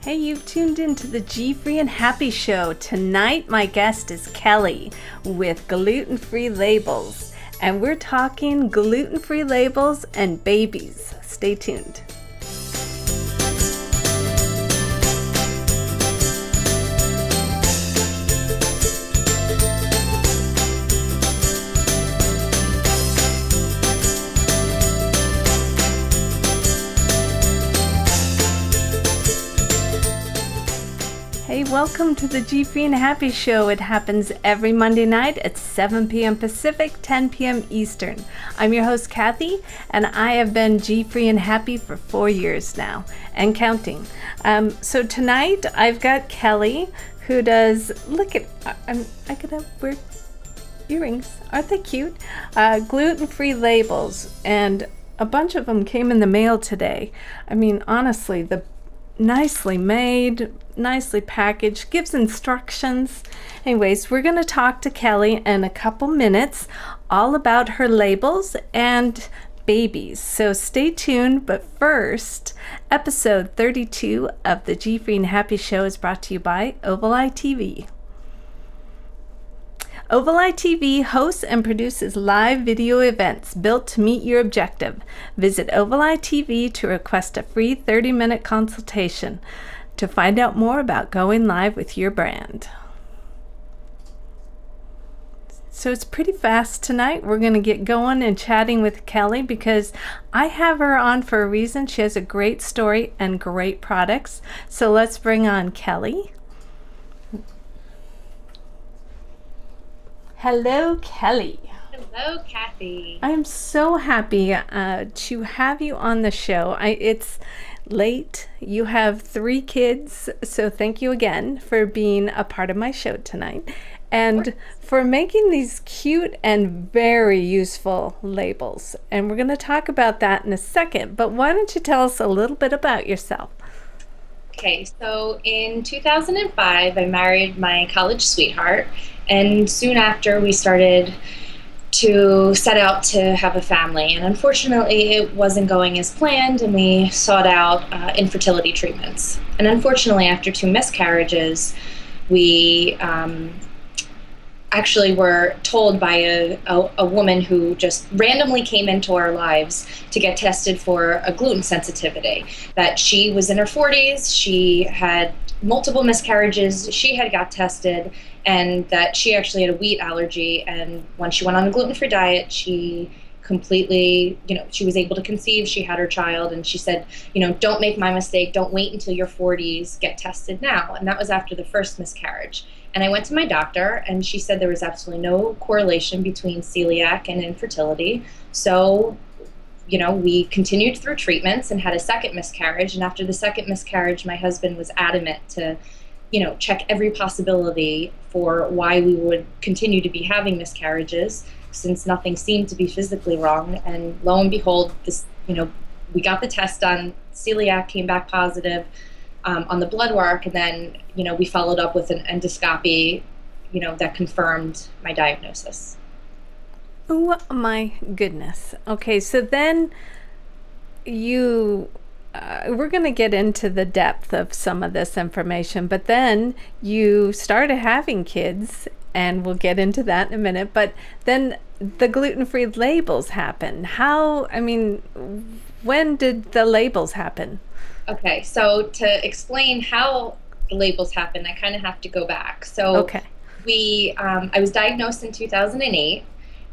Hey, you've tuned into the GFree and Happy Show. Tonight, my guest is Kelly with gluten-free labels, and we're talking gluten-free labels and babies. Stay tuned. Hey, welcome to the GFree and Happy Show. It happens every Monday night at 7 p.m. Pacific, 10 p.m. Eastern. I'm your host, Kathy, and I have been GFree and Happy for 4 years now, and counting. So tonight, I've got Kelly, who does, look at, I gotta wear earrings. Aren't they cute? Gluten-free labels, and a bunch of them came in the mail today. I mean, honestly, the nicely made, nicely packaged, gives instructions. Anyways, we're going to talk to Kelly in a couple minutes all about her labels and babies. So stay tuned. But first, episode 32 of the GFree and Happy Show is brought to you by Oval Eye TV. Oval Eye TV hosts and produces live video events built to meet your objective. Visit Oval Eye TV to request a free 30-minute consultation to find out more about going live with your brand. So it's pretty fast tonight. We're going to get going and chatting with Kelly because I have her on for a reason. She has a great story and great products. So let's bring on Kelly. Hello, Kelly. Hello, Kathy. I'm so happy to have you on the show. It's late. You have 3 kids, so thank you again for being a part of my show tonight and for making these cute and very useful labels. And we're going to talk about that in a second, but why don't you tell us a little bit about yourself? Okay, so in 2005, I married my college sweetheart, and soon after we started to set out to have a family. And unfortunately, it wasn't going as planned, and we sought out infertility treatments. And unfortunately, after 2 miscarriages, we actually were told by a woman who just randomly came into our lives to get tested for a gluten sensitivity, that she was in her 40s, she had multiple miscarriages, she had got tested, and that she actually had a wheat allergy. And when she went on a gluten-free diet, she completely, she was able to conceive, she had her child, and she said, don't make my mistake, don't wait until your 40s, get tested now. And that was after the first miscarriage. And I went to my doctor, and she said there was absolutely no correlation between celiac and infertility. So, we continued through treatments and had a second miscarriage. And after the second miscarriage, my husband was adamant to, check every possibility for why we would continue to be having miscarriages, since nothing seemed to be physically wrong. And lo and behold, we got the test done, celiac came back positive on the blood work, and then, we followed up with an endoscopy, that confirmed my diagnosis. Oh my goodness. Okay, so then we're going to get into the depth of some of this information, but then you started having kids, and we'll get into that in a minute, but then the gluten-free labels happen. When did the labels happen? Okay, so to explain how the labels happen, I kind of have to go back. So okay. I was diagnosed in 2008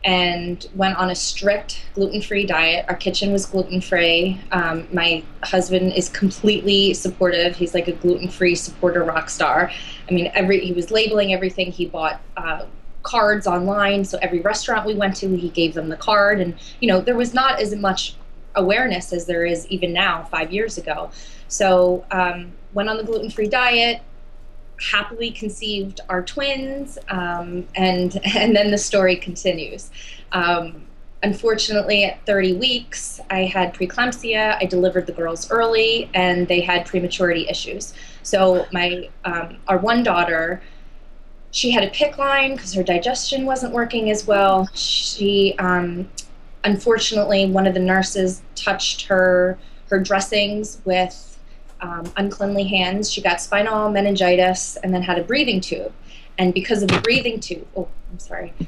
and went on a strict gluten-free diet. Our kitchen was gluten-free. My husband is completely supportive. He's like a gluten-free supporter rock star. He was labeling everything. He bought cards online, so every restaurant we went to, he gave them the card. And, there was not as much awareness as there is even now, 5 years ago. So went on the gluten-free diet, happily conceived our twins, and then the story continues. Unfortunately, at 30 weeks, I had preeclampsia. I delivered the girls early, and they had prematurity issues. So our one daughter, she had a PICC line because her digestion wasn't working as well. She unfortunately, one of the nurses touched her dressings with uncleanly hands. She got spinal meningitis and then had a breathing tube. And because of the breathing tube,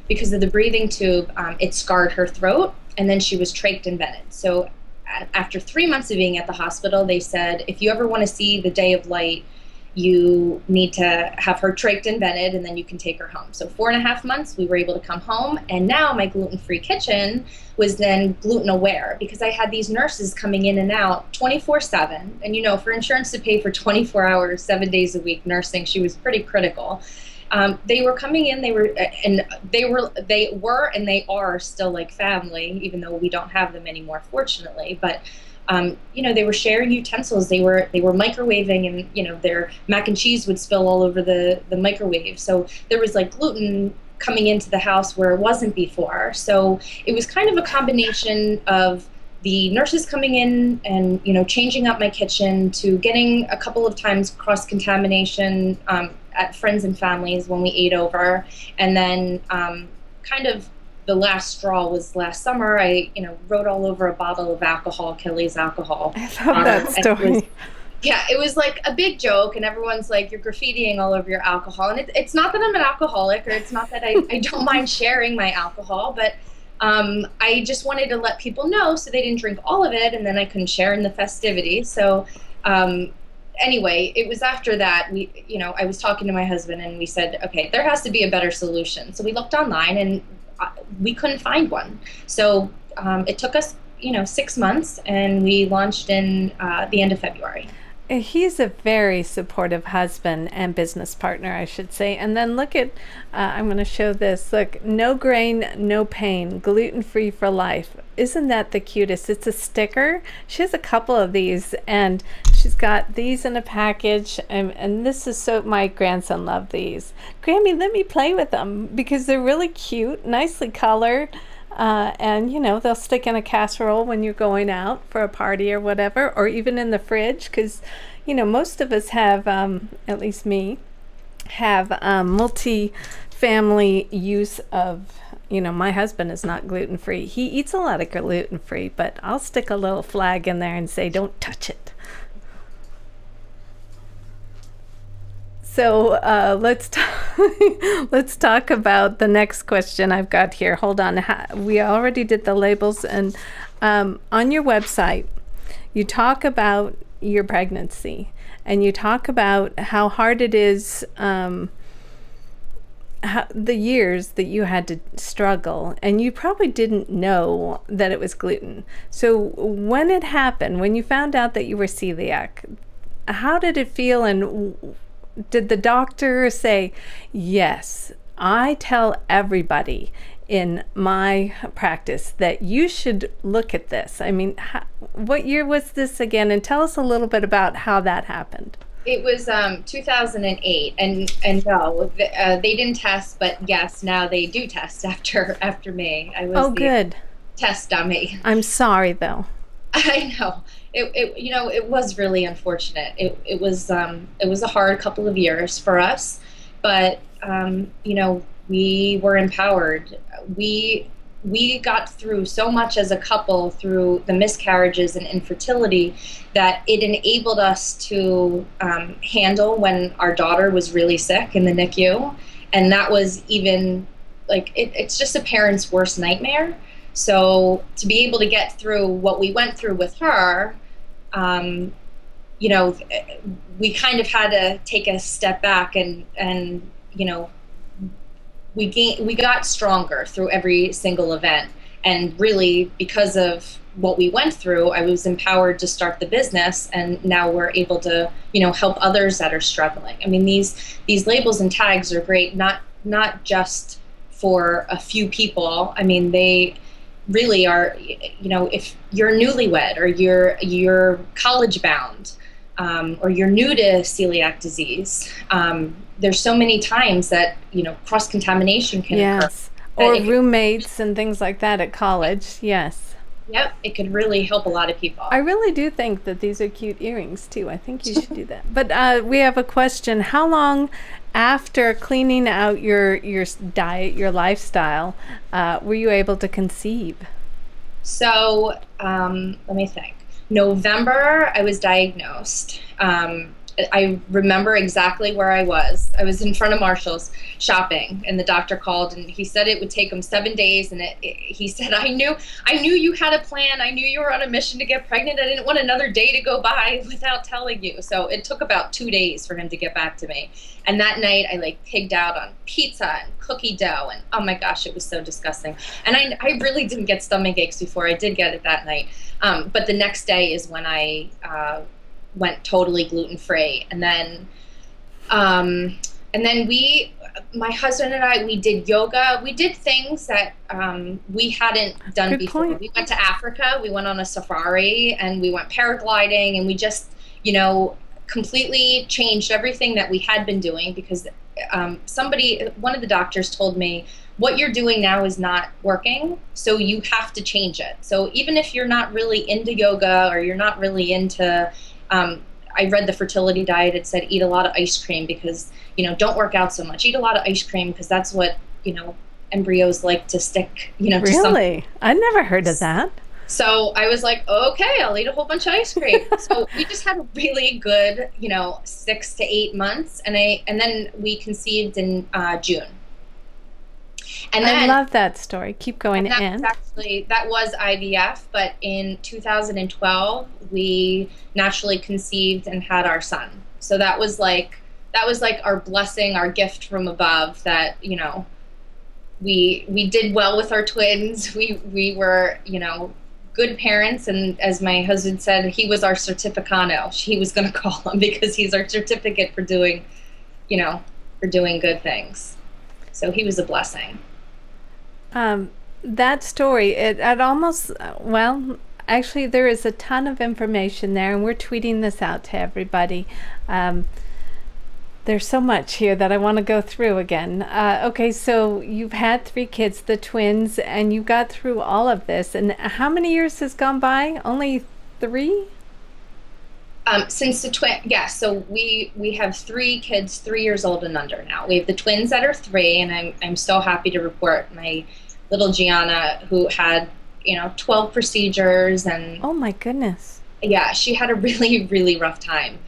because of the breathing tube, it scarred her throat, and then she was trached and vented. So after 3 months of being at the hospital, they said, if you ever want to see the day of light, you need to have her trached and vented, and then you can take her home. So 4.5 months, we were able to come home. And now my gluten-free kitchen was then gluten aware, because I had these nurses coming in and out 24/7. And, for insurance to pay for 24 hours, 7 days a week nursing, she was pretty critical. They were coming in, they were, and they are still like family, even though we don't have them anymore, fortunately. But they were sharing utensils. They were microwaving, and their mac and cheese would spill all over the microwave. So there was like gluten coming into the house where it wasn't before. So it was kind of a combination of the nurses coming in and changing up my kitchen, to getting a couple of times cross contamination at friends and families when we ate over, and then kind of the last straw was last summer. I wrote all over a bottle of alcohol, Kelly's alcohol. I love that story. It was like a big joke, and everyone's like, you're graffitiing all over your alcohol. And it's not that I'm an alcoholic, or it's not that I don't mind sharing my alcohol, but I just wanted to let people know so they didn't drink all of it, and then I couldn't share in the festivities. So anyway, it was after that I was talking to my husband, and we said, okay, there has to be a better solution. So we looked online, and we couldn't find one. So it took us 6 months, and we launched in the end of February. He's a very supportive husband and business partner, I should say. And then look at, I'm going to show this. Look, no grain, no pain, gluten-free for life. Isn't that the cutest? It's a sticker. She has a couple of these, and she's got these in a package. And this is so, my grandson loved these. Grammy, let me play with them, because they're really cute, nicely colored. And they'll stick in a casserole when you're going out for a party or whatever, or even in the fridge, because most of us have, at least me, have multi-family use of, my husband is not gluten-free. He eats a lot of gluten-free, but I'll stick a little flag in there and say, don't touch it. So let's talk about the next question I've got here. Hold on. We already did the labels, and on your website, you talk about your pregnancy, and you talk about how hard it is, the years that you had to struggle, and you probably didn't know that it was gluten. So when it happened, when you found out that you were celiac, how did it feel, and did the doctor say, yes, I tell everybody in my practice that you should look at this? I mean, what year was this again? And tell us a little bit about how that happened. It was 2008, and no, they didn't test, but yes, now they do test after May. I was good. Test dummy. I'm sorry, though. I know. It was really unfortunate. It was a hard couple of years for us, but we were empowered. We got through so much as a couple through the miscarriages and infertility that it enabled us to handle when our daughter was really sick in the NICU, and that was even it's just a parent's worst nightmare. So to be able to get through what we went through with her, we kind of had to take a step back, and we got stronger through every single event. And really, because of what we went through, I was empowered to start the business, and now we're able to, help others that are struggling. I mean, these labels and tags are great, not just for a few people. I mean, they really are, if you're newlywed, or you're college bound, or you're new to celiac disease, there's so many times that cross contamination can occur. Or roommates and things like that at college. Yes. Yep, it could really help a lot of people. I really do think that these are cute earrings too. I think you should do that. But we have a question. How long after cleaning out your diet, your lifestyle, were you able to conceive? So let me think. November, I was diagnosed. I remember exactly where I was. I was in front of Marshall's shopping, and the doctor called, and he said it would take him 7 days. And he said, I knew you had a plan. I knew you were on a mission to get pregnant. I didn't want another day to go by without telling you. So it took about 2 days for him to get back to me. And that night, I like pigged out on pizza and cookie dough, and oh my gosh, it was so disgusting. And I really didn't get stomach aches before. I did get it that night. But the next day is when I went totally gluten-free. And then my husband and I, we did yoga. We did things that we hadn't done Good before. point. We went to Africa. We went on a safari, and we went paragliding, and we just, completely changed everything that we had been doing because one of the doctors told me, what you're doing now is not working, so you have to change it. So even if you're not really into yoga or you're not really into, I read the fertility diet, it said eat a lot of ice cream because, don't work out so much. Eat a lot of ice cream because that's what, embryos like to stick, to something. Really? I never heard of that. So I was like, okay, I'll eat a whole bunch of ice cream. So we just had a really good, 6 to 8 months, and then we conceived in June. And I then love that story. Keep going. that was IVF, but in 2012 we naturally conceived and had our son. So that was like our blessing, our gift from above. That we did well with our twins. We were good parents, and as my husband said, he was our certificano. He was going to call him because he's our certificate for doing good things. So he was a blessing. That story, it almost, well, actually, there is a ton of information there, and we're tweeting this out to everybody. There's so much here that I want to go through again. Okay, so you've had 3 kids, the twins, and you got through all of this. And how many years has gone by? Only 3? Since the twin, yeah. So we have 3 kids, 3 years old and under now. We have the twins that are 3, and I'm so happy to report my little Gianna, who had 12 procedures, and Oh my goodness. yeah, she had a really really rough time.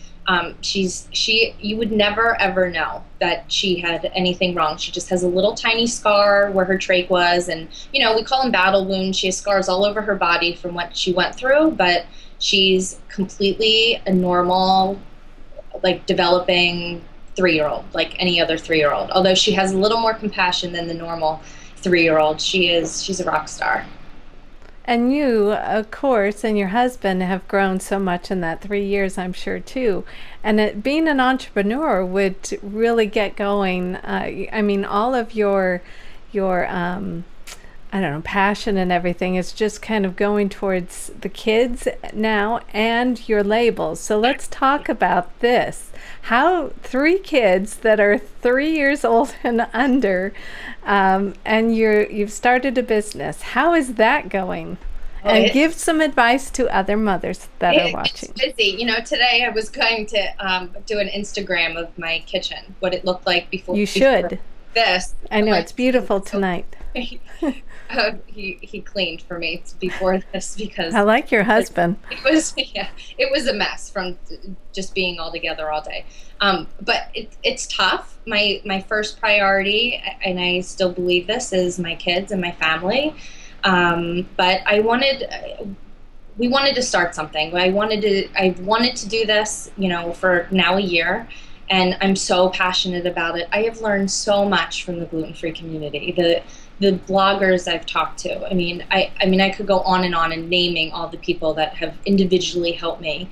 You would never ever know that she had anything wrong. She just has a little tiny scar where her trach was, and we call them battle wounds. She has scars all over her body from what she went through, but she's completely a normal, like developing 3-year-old, like any other 3-year-old. Although she has a little more compassion than the normal 3-year-old, she's a rock star. And you, of course, and your husband have grown so much in that 3 years, I'm sure, too. And being an entrepreneur would really get going. I mean, all of your I don't know, passion and everything is just kind of going towards the kids now and your labels. So let's talk about this. How 3 kids that are 3 years old and under, and you've started a business. How is that going? And give some advice to other mothers that are watching. It's busy. Today I was going to do an Instagram of my kitchen, what it looked like before. You should. This. I know, it's beautiful tonight. He cleaned for me before this because I like your husband. It was a mess from just being all together all day. But it's tough. My first priority, and I still believe this, is my kids and my family. But we wanted to start something. I wanted to do this, for now a year. And I'm so passionate about it. I have learned so much from the gluten-free community. The bloggers I've talked to. I mean, I could go on and naming all the people that have individually helped me.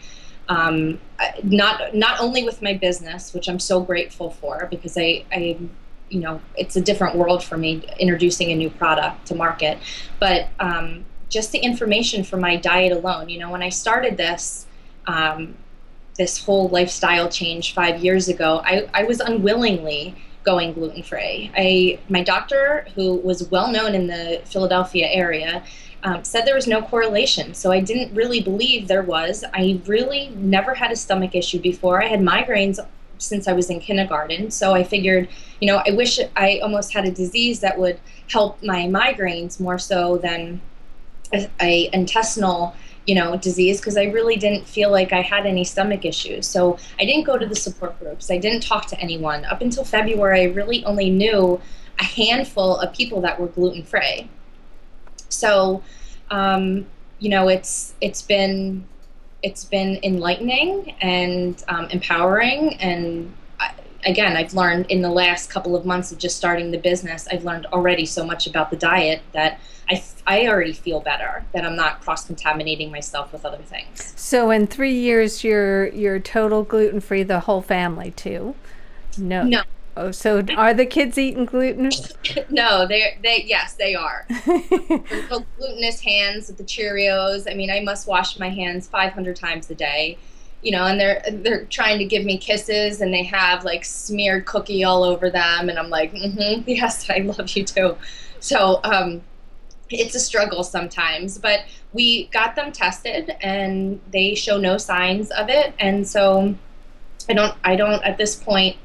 Not only with my business, which I'm so grateful for, because it's a different world for me introducing a new product to market, but just the information for my diet alone. When I started this whole lifestyle change 5 years ago, I was unwillingly going gluten-free. My doctor, who was well known in the Philadelphia area, said there was no correlation. So I didn't really believe there was. I really never had a stomach issue before. I had migraines since I was in kindergarten. So I figured, I wish I almost had a disease that would help my migraines more so than a intestinal disease, because I really didn't feel like I had any stomach issues. So I didn't go to the support groups. I didn't talk to anyone. Up until February, I really only knew a handful of people that were gluten free. So, it's been enlightening and empowering. And again, I've learned in the last couple of months of just starting the business, I've learned already so much about the diet that I already feel better, that I'm not cross-contaminating myself with other things. So in 3 years, you're total gluten free, the whole family too. No. No, Oh, so are the kids eating gluten? no, yes, they are. Their little glutinous hands with the Cheerios. I mean, I must wash my hands 500 times a day. And they're trying to give me kisses, and they have like smeared cookie all over them, and I'm like, yes, I love you too. So it's a struggle sometimes, but we got them tested, and they show no signs of it, and so I don't at this point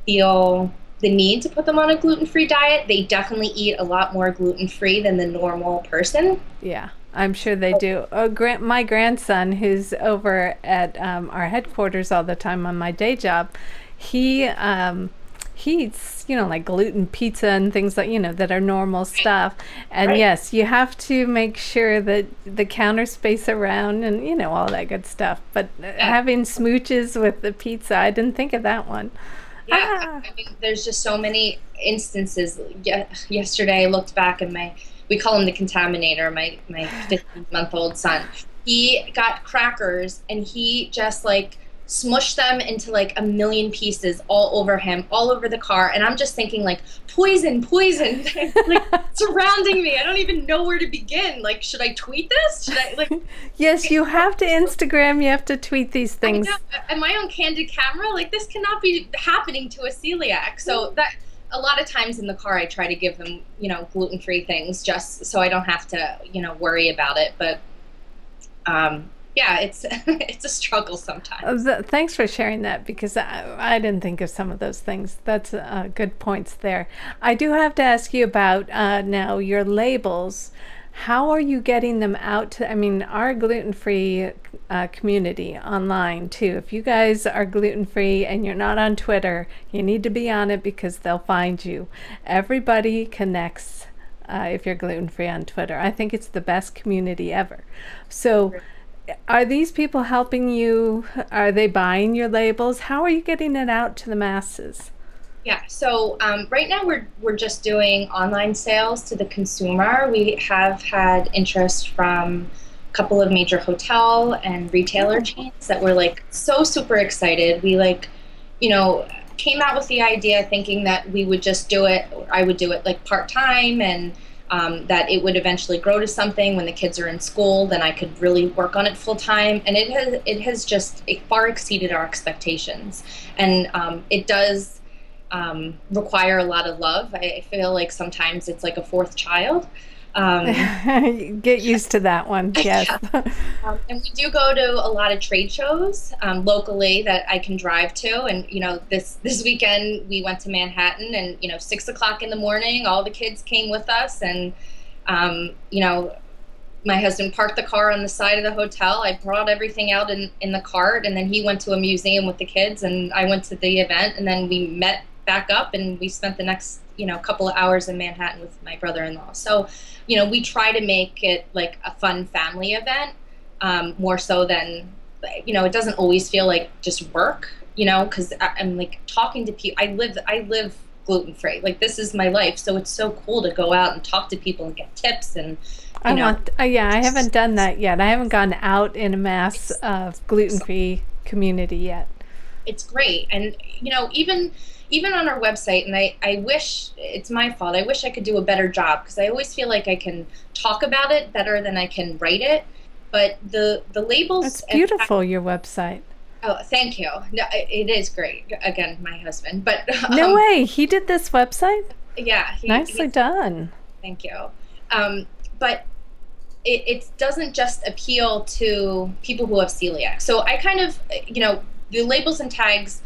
feel the need to put them on a gluten-free diet. They definitely eat a lot more gluten-free than the normal person. Yeah, I'm sure they do. Oh, my grandson, who's over at our headquarters all the time on my day job, he eats, like gluten pizza and things like, that are normal stuff. And Right. yes, you have to make sure that the counter space around and, all that good stuff. But Yeah. having smooches with the pizza, I didn't think of that one. Yeah, Ah, I mean, there's just so many instances. Yesterday, I looked back, and we call him the contaminator, my 15-month-old son. He got crackers, and he just like smushed them into like a million pieces all over him, all over the car. And I'm just thinking like, poison, poison, like surrounding me. I don't even know where to begin. Like, should I tweet this? Should I like? yes, you have to Instagram, you have to tweet these I things. know, am I on candid camera? Like, this cannot be happening to a celiac. So that a lot of times in the car, I try to give them, gluten-free things just so I don't have to, worry about it. But yeah, it's it's a struggle sometimes. Thanks for sharing that because I didn't think of some of those things. That's good points there. I do have to ask you about now your labels. How are you getting them out to, I mean, our gluten-free community online too. If you guys are gluten-free and you're not on Twitter, you need to be on it because they'll find you. Everybody connects if you're gluten-free on Twitter. I think it's the best community ever. So are these people helping you? Are they buying your labels? How are you getting it out to the masses? Yeah, so right now we're just doing online sales to the consumer. We have had interest from a couple of major hotel and retailer Oh, chains that were like so super excited. We like, you know, came out with the idea thinking that we would just do it, or I would do it like part time, and that it would eventually grow to something when the kids are in school. Then I could really work on it full time, and it has just it far exceeded our expectations, and it does require a lot of love. I feel like sometimes it's like a fourth child. Um, get used to that one. Yes. yeah. And we do go to a lot of trade shows locally that I can drive to. And this weekend we went to Manhattan, and 6 o'clock in the morning, all the kids came with us, and um, you know, my husband parked the car on the side of the hotel. I brought everything out in the cart, and then he went to a museum with the kids, and I went to the event, and then we met back up, and we spent the next couple of hours in Manhattan with my brother-in-law. So we try to make it like a fun family event, more so than it doesn't always feel like just work, because I'm like talking to people. I live gluten free. Like, this is my life, so it's so cool to go out and talk to people and get tips, and I want, yeah, I haven't done that yet. I haven't gone out in a mass it's gluten free community yet. it's great. And even on our website, and I wish, it's my fault, I wish I could do a better job, because I always feel like I can talk about it better than I can write it. But the It's labels and beautiful, your website. oh, thank you. No, it is great. Again, my husband. But No way, he did this website? yeah, Nicely he done. thank you. But it doesn't just appeal to people who have celiac. So I kind of, the labels and tags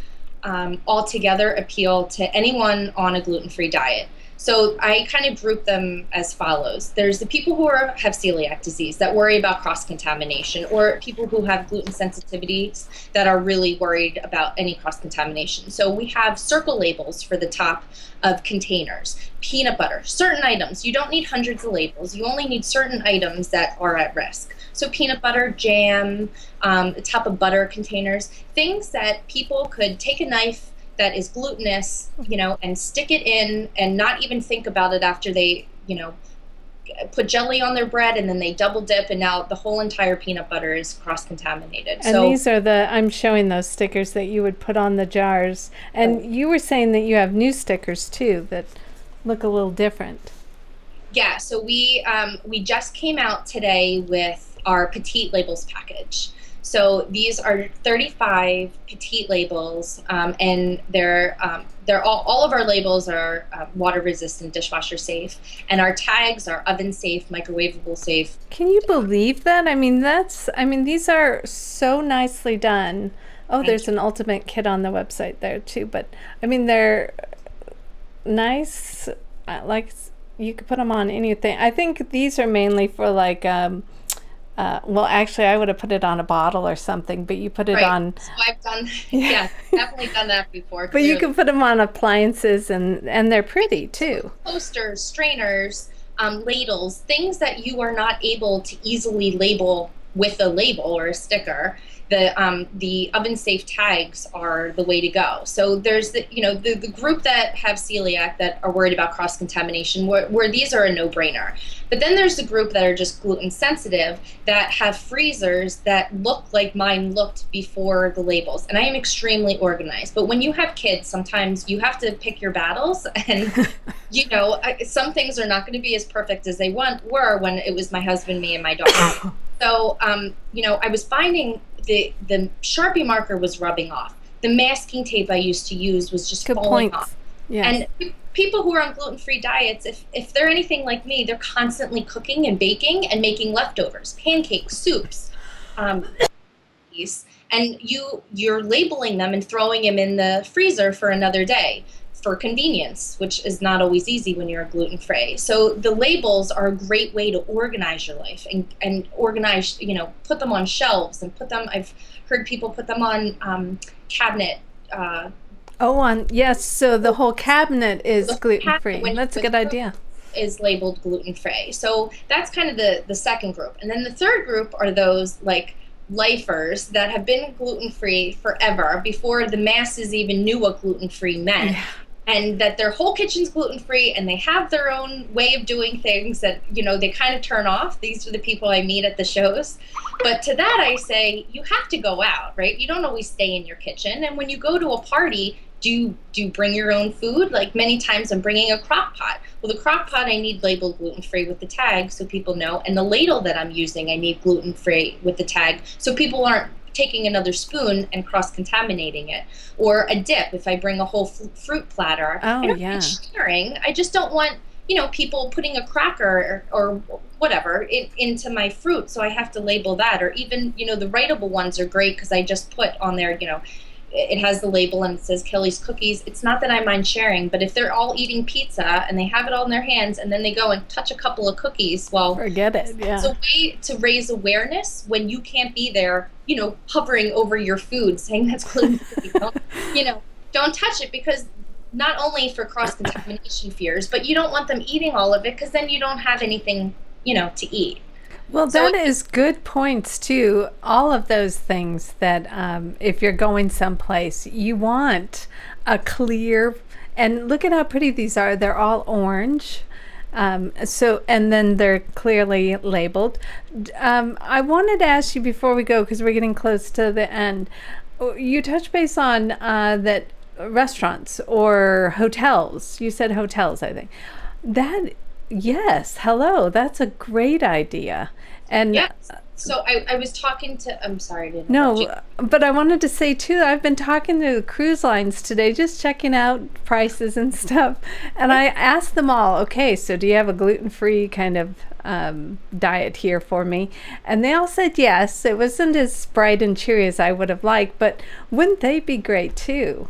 all together appeal to anyone on a gluten-free diet. So I kind of group them as follows. There's the people who have celiac disease that worry about cross-contamination, or people who have gluten sensitivities that are really worried about any cross-contamination. So we have circle labels for the top of containers. Peanut butter, certain items. You don't need hundreds of labels. You only need certain items that are at risk. So peanut butter, jam, the top of butter containers, things that people could take a knife that is glutinous, and stick it in and not even think about it after they, put jelly on their bread, and then they double dip, and now the whole entire peanut butter is cross-contaminated. And these are I'm showing those stickers that you would put on the jars. And you were saying that you have new stickers too that look a little different. Yeah, so we just came out today with our petite labels package. So these are 35 petite labels, and they're all of our labels are water resistant, dishwasher safe, and our tags are oven safe, microwavable safe. Can you believe that? I mean, these are so nicely done. Oh, there's an ultimate kit on the website there too, but I mean, they're nice. Like you could put them on anything. I think these are mainly for like, well, actually, I would have put it on a bottle or something, but you put it on. So I've done, yeah, definitely done that before. But you can put them on appliances, and they're pretty too. Toasters, strainers, ladles, things that you are not able to easily label with a label or a sticker. The oven safe tags are the way to go. So there's the group that have celiac that are worried about cross contamination, where these are a no-brainer. But then there's the group that are just gluten sensitive that have freezers that look like mine looked before the labels. And I am extremely organized. But when you have kids, sometimes you have to pick your battles, and some things are not going to be as perfect as they were when it was my husband, me, and my daughter. So I was finding the Sharpie marker was rubbing off. The masking tape I used to use was just falling off. Yes. And people who are on gluten-free diets, if they're anything like me, they're constantly cooking and baking and making leftovers, pancakes, soups, and you're labeling them and throwing them in the freezer for another day for convenience, which is not always easy when you're gluten-free. So the labels are a great way to organize your life and organize, put them on shelves and I've heard people put them on cabinet. Yes, so the whole cabinet is gluten-free. That's a good idea. Is labeled gluten-free. So that's kind of the second group. And then the third group are those like lifers that have been gluten-free forever, before the masses even knew what gluten-free meant. Yeah. And that their whole kitchen's gluten-free, and they have their own way of doing things that, they kind of turn off. These are the people I meet at the shows. But to that I say, you have to go out, right? You don't always stay in your kitchen. And when you go to a party, do you bring your own food? Like many times I'm bringing a crock pot. Well, the crock pot I need labeled gluten-free with the tag so people know. And the ladle that I'm using, I need gluten-free with the tag so people aren't taking another spoon and cross-contaminating it. Or a dip, if I bring a whole fruit platter. I don't mind sharing. I just don't want, people putting a cracker or whatever into my fruit, so I have to label that. Or even, the writable ones are great because I just put on there, it has the label and it says Kelly's Cookies. It's not that I mind sharing, but if they're all eating pizza and they have it all in their hands and then they go and touch a couple of cookies, well, forget it. Yeah. It's a way to raise awareness when you can't be there, hovering over your food saying that's gluten-free. Don't touch it, because not only for cross-contamination fears, but you don't want them eating all of it, because then you don't have anything, to eat. Well, that is good points too. All of those things that if you're going someplace, you want a clear, and look at how pretty these are. They're all orange. And then they're clearly labeled. I wanted to ask you before we go, because we're getting close to the end. You touched base on that restaurants or hotels. You said hotels, I think. Yes, hello. That's a great idea. And yes. So I was talking to, I'm sorry. But I wanted to say too, I've been talking to cruise lines today, just checking out prices and stuff. And I asked them all, okay, so do you have a gluten-free kind of diet here for me? And they all said yes. It wasn't as bright and cheery as I would have liked, but wouldn't they be great too?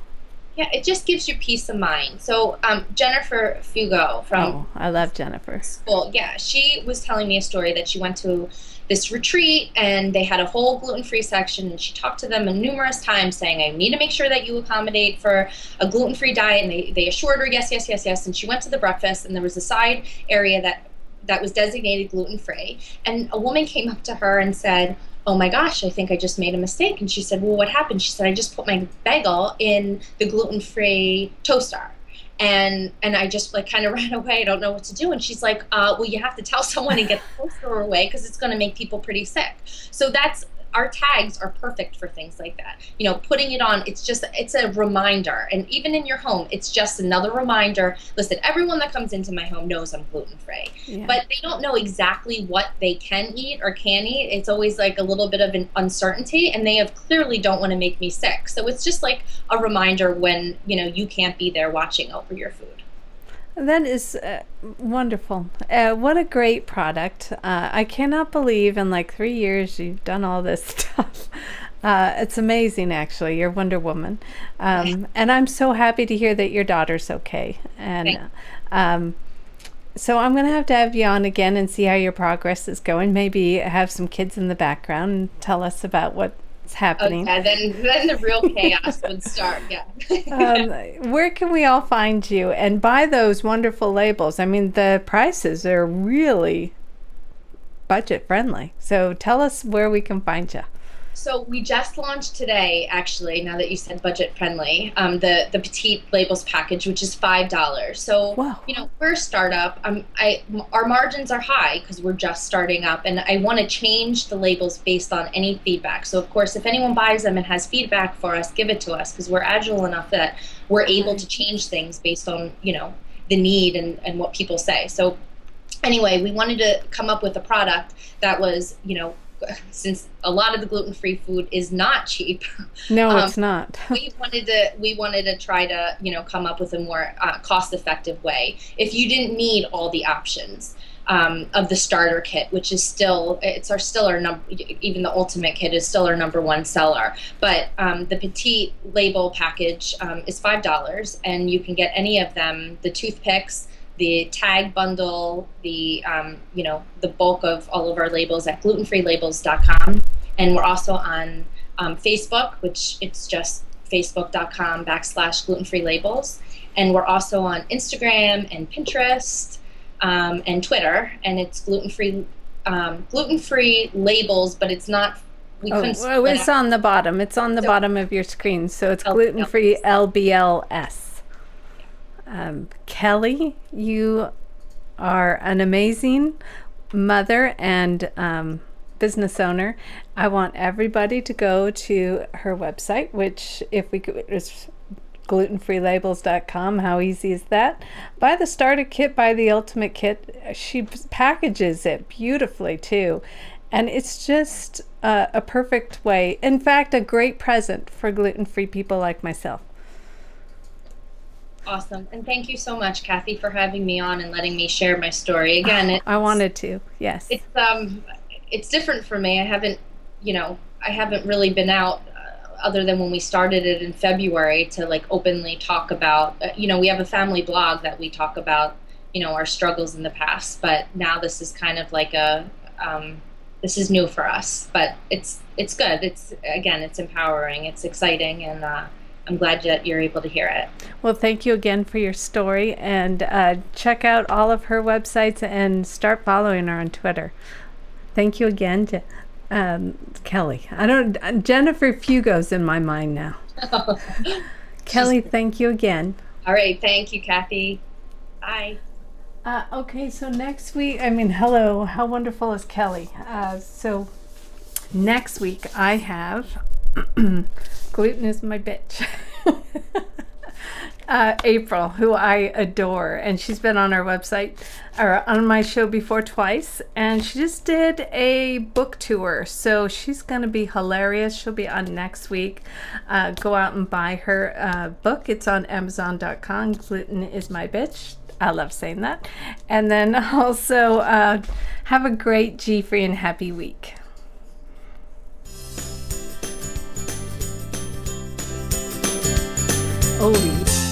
Yeah, it just gives you peace of mind. So, Jennifer Fugo from Oh, I love Jennifer. school, yeah, she was telling me a story that she went to this retreat and they had a whole gluten-free section, and she talked to them numerous times saying, I need to make sure that you accommodate for a gluten-free diet. And they assured her, yes, yes, yes, yes. And she went to the breakfast, and there was a side area that was designated gluten-free. And a woman came up to her and said, oh my gosh, I think I just made a mistake. And she said, well, what happened? She said, I just put my bagel in the gluten-free toaster. And I just like kind of ran away. I don't know what to do. And she's like, well, you have to tell someone and get the toaster away because it's going to make people pretty sick. So that's, our tags are perfect for things like that. You know, putting it on, it's a reminder. And even in your home, it's just another reminder. Listen, everyone that comes into my home knows I'm gluten-free, Yeah. but they don't know exactly what they can eat or can eat. It's always like a little bit of an uncertainty, and they have clearly don't want to make me sick. So it's just like a reminder when, you know, you can't be there watching over your food. That is wonderful. What a great product. I cannot believe in like 3 years you've done all this stuff. It's amazing, actually. You're Wonder Woman. And I'm so happy to hear that your daughter's okay. And so I'm going to have you on again and see how your progress is going. Maybe have some kids in the background and tell us about what's happening. Okay, then the real chaos would start. Yeah. Where can we all find you and buy those wonderful labels? I mean, the prices are really budget friendly. So tell us where we can find you. So we just launched today, actually, now that you said budget friendly, the petite labels package, which is $5. So, Wow. you know, we're a startup. Our margins are high because we're just starting up, and I want to change the labels based on any feedback. So, of course, if anyone buys them and has feedback for us, give it to us, because we're agile enough that we're able to change things based on, you know, the need and what people say. So anyway, we wanted to come up with a product that was, you know, since a lot of the gluten-free food is not cheap. No, it's not. we wanted to try to, you know, come up with a more cost-effective way. If you didn't need all the options of the starter kit, which is still our number, even the ultimate kit is still our number one seller. But the petite label package is $5, and you can get any of them: the toothpicks, the tag bundle, the you know, the bulk of all of our labels at glutenfreelabels.com. And we're also on Facebook, which it's just facebook.com/glutenfreelabels. And we're also on Instagram and Pinterest and Twitter, and it's gluten-free labels, but it's not. It's on the bottom. It's on the bottom of your screen. So it's gluten-free LBLS. Kelly, you are an amazing mother and business owner. I want everybody to go to her website, which if we could, is glutenfreelabels.com. How easy is that? Buy the starter kit, buy the ultimate kit. She packages it beautifully too. And it's just a perfect way. In fact, a great present for gluten-free people like myself. Awesome. And thank you so much, Kathy, for having me on and letting me share my story. Again, I wanted to. Yes. It's different for me. I haven't really been out other than when we started it in February to like openly talk about, we have a family blog that we talk about, our struggles in the past, but now this is kind of like this is new for us, but it's good. It's empowering. It's exciting. And, I'm glad that you're able to hear it. Well, thank you again for your story, and check out all of her websites and start following her on Twitter. Thank you again, Kelly. Jennifer Fugo's in my mind now. Kelly, thank you again. All right. Thank you, Kathy. Bye. Okay, so next week, hello, how wonderful is Kelly? So next week I have Gluten is my bitch. April, who I adore, and she's been on our website or on my show before twice, and she just did a book tour, so she's gonna be hilarious. She'll be on next week. Go out and buy her book. It's on Amazon.com. Gluten is my bitch. I love saying that. And then also have a great GFree and happy week. Holy